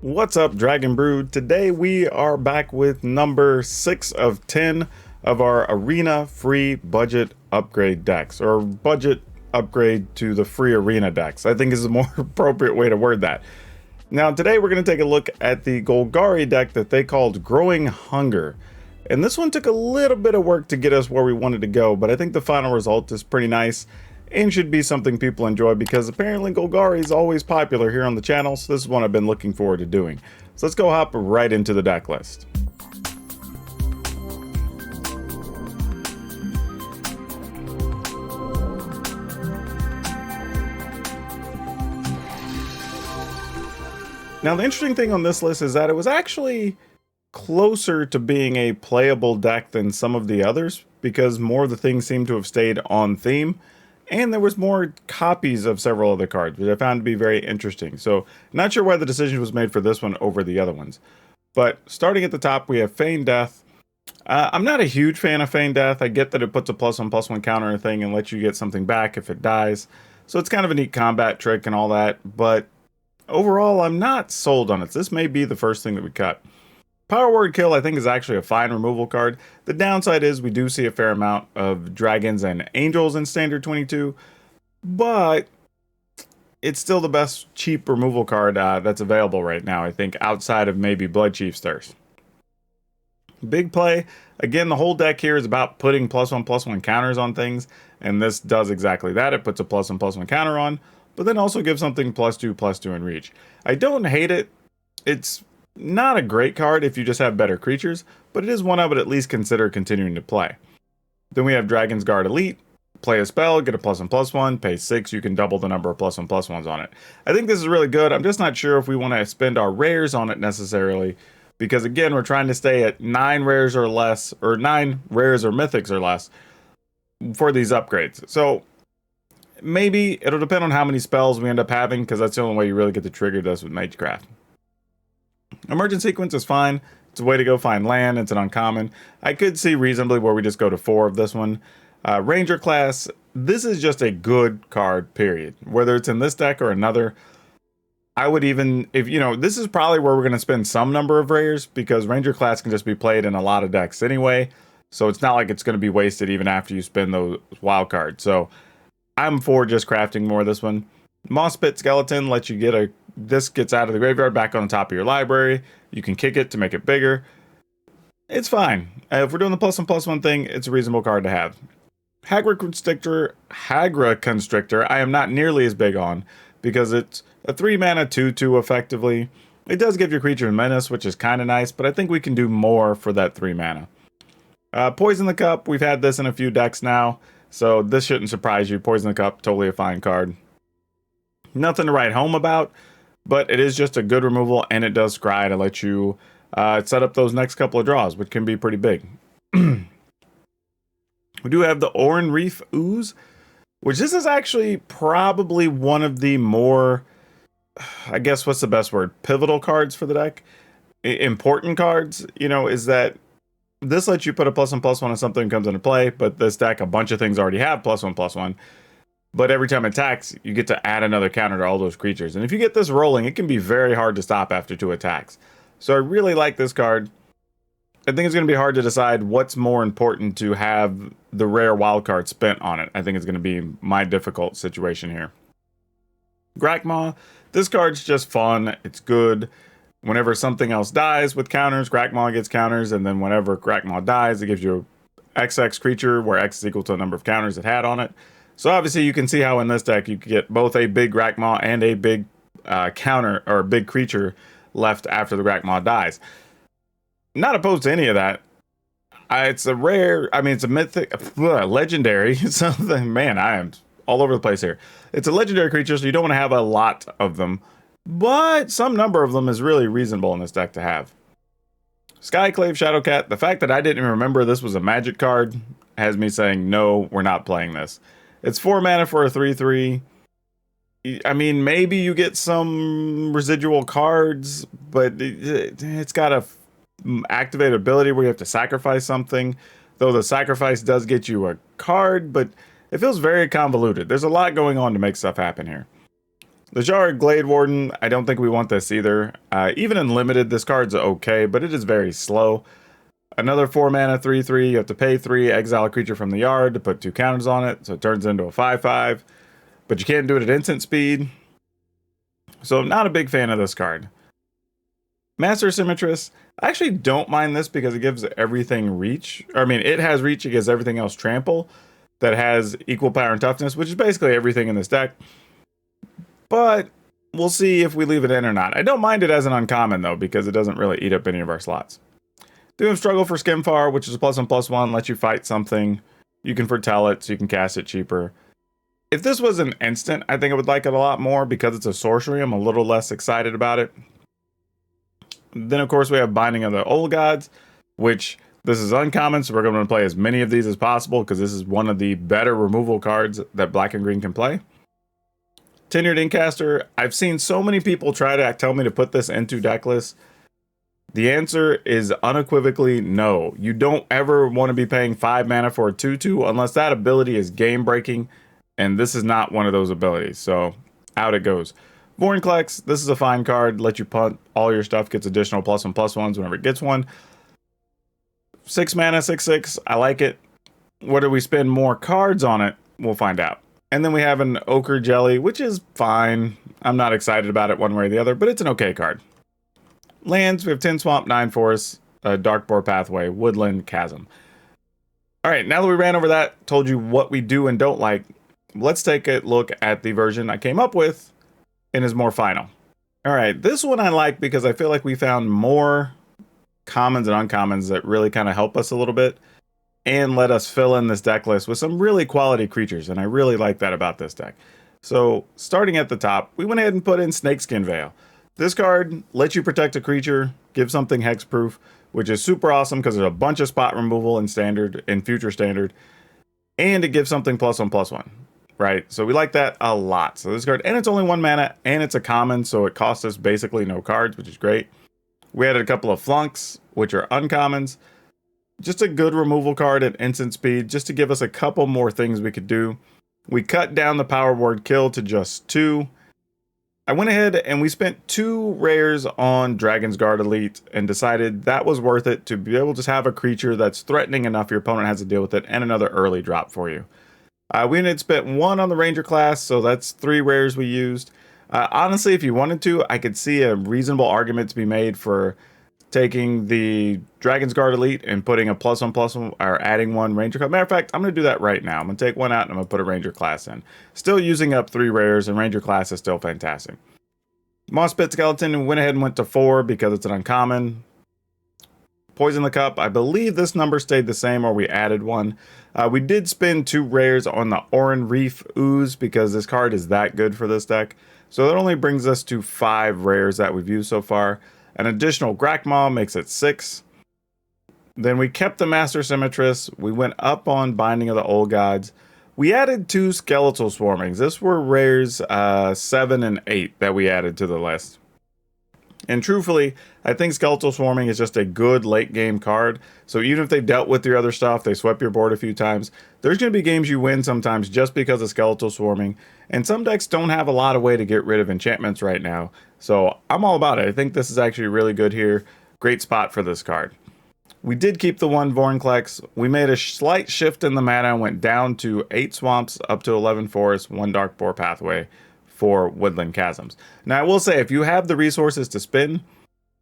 What's up, Dragon Brood? Today we are back with number 6 of 10 of our arena free budget upgrade decks, or budget upgrade to the free arena decks. I think is a more appropriate way to word that. Now today we're going to take a look at the Golgari deck that they called Growing Hunger. And this one took a little bit of work to get us where we wanted to go, but I think the final result is pretty nice and should be something people enjoy because apparently Golgari is always popular here on the channel, so this is one I've been looking forward to doing. So let's go hop right into the deck list. Now the interesting thing on this list is that it was actually closer to being a playable deck than some of the others because more of the things seem to have stayed on theme. And there was more copies of several other cards, which I found to be very interesting. So, not sure why the decision was made for this one over the other ones. But starting at the top, we have Feign Death. I'm not a huge fan of Feign Death. I get that it puts a +1/+1 counter on a thing and lets you get something back if it dies. So it's kind of a neat combat trick and all that. But overall, I'm not sold on it. This may be the first thing that we cut. Power Word Kill, I think, is actually a fine removal card. The downside is we do see a fair amount of dragons and angels in Standard 22, but it's still the best cheap removal card that's available right now, I think, outside of maybe Bloodchief's Thirst. Big play. Again, the whole deck here is about putting +1/+1 counters on things, and this does exactly that. It puts a +1/+1 counter on, but then also gives something +2/+2 in reach. I don't hate it. It's not a great card if you just have better creatures, but it is one I would at least consider continuing to play. Then we have Dragon's Guard Elite. Play a spell, get a +1/+1, pay 6, you can double the number of +1/+1s on it. I think this is really good. I'm just not sure if we want to spend our rares on it necessarily, because again, we're trying to stay at 9 rares or less, or 9 rares or mythics or less for these upgrades. So maybe it'll depend on how many spells we end up having, because that's the only way you really get to trigger this with Magecraft. Emergent Sequence is fine. It's a way to go find land. It's an uncommon. I could see reasonably where we just go to 4 of this one. Ranger class, this is just a good card, period. Whether it's in this deck or another, I would even, this is probably where we're going to spend some number of rares because Ranger class can just be played in a lot of decks anyway. So it's not like it's going to be wasted even after you spend those wild cards. So I'm for just crafting more of this one. Moss Pit Skeleton lets you get this gets out of the graveyard back on the top of your library. You can kick it to make it bigger. It's fine. If we're doing the +1/+1 thing, it's a reasonable card to have. Hagra Constrictor, I am not nearly as big on because it's a 3-mana 2/2 effectively. It does give your creature a menace, which is kind of nice, but I think we can do more for that 3 mana. Poison the Cup, we've had this in a few decks now, so this shouldn't surprise you. Poison the Cup, totally a fine card. Nothing to write home about, but it is just a good removal, and it does scry to let you set up those next couple of draws, which can be pretty big. We do have the Oran Reef Ooze, which this is actually probably one of the more, I guess, what's the best word? Pivotal cards for the deck. Important cards, is that this lets you put a +1/+1 on something that comes into play, but this deck, a bunch of things already have +1/+1. But every time it attacks, you get to add another counter to all those creatures. And if you get this rolling, it can be very hard to stop after 2 attacks. So I really like this card. I think it's going to be hard to decide what's more important to have the rare wild card spent on it. I think it's going to be my difficult situation here. Grakmaw, this card's just fun. It's good. Whenever something else dies with counters, Grakmaw gets counters. And then whenever Grakmaw dies, it gives you a XX creature where X is equal to the number of counters it had on it. So obviously you can see how in this deck you can get both a big Grakmaw and a big counter or big creature left after the Grakmaw dies. Not opposed to any of that. It's a rare, it's a mythic, legendary something. Man, I am all over the place here. It's a legendary creature, so you don't want to have a lot of them, but some number of them is really reasonable in this deck to have. Skyclave Shadowcat, the fact that I didn't even remember this was a magic card has me saying, no, we're not playing this. It's 4 mana for a 3/3. Maybe you get some residual cards, but it's got a activated ability where you have to sacrifice something. Though the sacrifice does get you a card, but it feels very convoluted. There's a lot going on to make stuff happen here. The Jara Glade Warden, I don't think we want this either. Even in limited, this card's okay, but it is very slow. Another 4 mana 3/3. You have to pay 3, exile a creature from the yard to put 2 counters on it, so it turns into a 5/5. But you can't do it at instant speed. So I'm not a big fan of this card. Master Symmetrist, I actually don't mind this because it gives everything reach. I mean, it has reach, it gives everything else trample that has equal power and toughness, which is basically everything in this deck. But we'll see if we leave it in or not. I don't mind it as an uncommon, though, because it doesn't really eat up any of our slots. Do have Struggle for Skimfar, which is a +1/+1, lets you fight something. You can foretell it, so you can cast it cheaper. If this was an instant, I think I would like it a lot more. Because it's a sorcery, I'm a little less excited about it. Then, of course, we have Binding of the Old Gods, which this is uncommon, so we're going to play as many of these as possible because this is one of the better removal cards that black and green can play. Tenured Incaster, I've seen so many people try to tell me to put this into Decklist. The answer is unequivocally no. You don't ever want to be paying 5 mana for a 2/2 unless that ability is game breaking, and this is not one of those abilities, so out it goes. Vorinclex, this is a fine card. Let you punt all your stuff, gets additional +1/+1s whenever it gets one. 6 mana, 6/6. I like it. Whether we spend more cards on it, we'll find out. And then we have an Ochre Jelly, which is fine. I'm not excited about it one way or the other, but it's an okay card. Lands, we have 10 Swamp, 9 Forest, Darkboar Pathway, Woodland, Chasm. All right, now that we ran over that, told you what we do and don't like, let's take a look at the version I came up with and is more final. All right, this one I like because I feel like we found more commons and uncommons that really kind of help us a little bit and let us fill in this deck list with some really quality creatures, and I really like that about this deck. So, starting at the top, we went ahead and put in Snakeskin Veil. This card lets you protect a creature, give something hexproof, which is super awesome because there's a bunch of spot removal in standard and future standard, and it gives something +1/+1. Right, so we like that a lot. So this card, and it's only 1 mana, and it's a common, so it costs us basically no cards, which is great. We added a couple of Flunks, which are uncommons. Just a good removal card at instant speed, just to give us a couple more things we could do. We cut down the power word kill to just 2. I went ahead and we spent 2 rares on Dragon's Guard Elite and decided that was worth it to be able to have a creature that's threatening enough your opponent has to deal with it, and another early drop for you. We had spent 1 on the Ranger class, so that's 3 rares we used. Honestly, if you wanted to, I could see a reasonable argument to be made for taking the Dragon's Guard Elite and putting a +1/+1, or adding 1 Ranger class. Matter of fact, I'm going to do that right now. I'm going to take 1 out and I'm going to put a Ranger class in. Still using up 3 rares, and Ranger class is still fantastic. Moss-Pit Skeleton, we went ahead and went to 4 because it's an uncommon. Poison the Cup, I believe this number stayed the same, or we added 1. We did spend 2 rares on the Oran Reef Ooze because this card is that good for this deck. So that only brings us to 5 rares that we've used so far. An additional Grakmaw makes it 6. Then we kept the Master Symmetrist. We went up on Binding of the Old Gods. We added 2 Skeletal Swarmings. This were rares 7 and 8 that we added to the list. And truthfully, I think Skeletal Swarming is just a good late game card. So even if they dealt with your other stuff, they swept your board a few times, there's going to be games you win sometimes just because of Skeletal Swarming. And some decks don't have a lot of way to get rid of enchantments right now. So I'm all about it. I think this is actually really good here. Great spot for this card. We did keep the 1 Vorinclex. We made a slight shift in the mana and went down to 8 Swamps, up to 11 Forests, 1 Darkboar Pathway for Woodland Chasms. Now, I will say, if you have the resources to spend,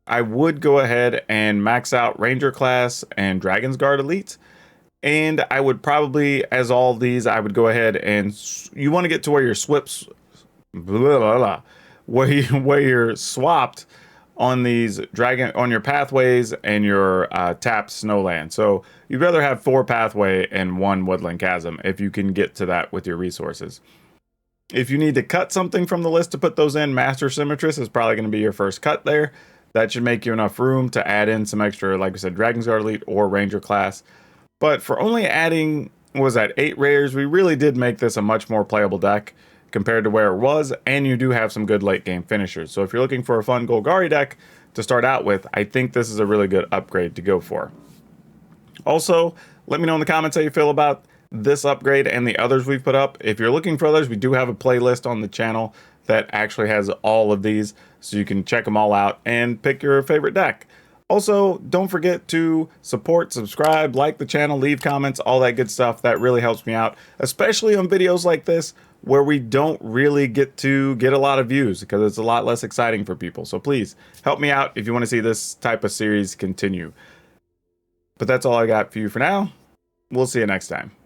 I would go ahead and max out Ranger class and Dragon's Guard Elite. And I would probably, as all these, I would go ahead and you want to get to where you're where you're swapped on these on your pathways and your tapped snowland. So you'd rather have 4 pathway and 1 Woodland Chasm if you can get to that with your resources. If you need to cut something from the list to put those in, Master Symmetrist is probably going to be your first cut there. That should make you enough room to add in some extra, like we said, Dragon's Guard Elite or Ranger class. But for only adding, what was that, 8 rares, we really did make this a much more playable deck compared to where it was, and you do have some good late game finishers. So if you're looking for a fun Golgari deck to start out with, I think this is a really good upgrade to go for. Also, let me know in the comments how you feel about this upgrade and the others we've put up. If you're looking for others, we do have a playlist on the channel that actually has all of these, so you can check them all out and pick your favorite deck. Also, don't forget to support, subscribe, like the channel, leave comments, all that good stuff. That really helps me out, especially on videos like this where we don't really get to get a lot of views because it's a lot less exciting for people. So please help me out if you want to see this type of series continue. But that's all I got for you for now. We'll see you next time.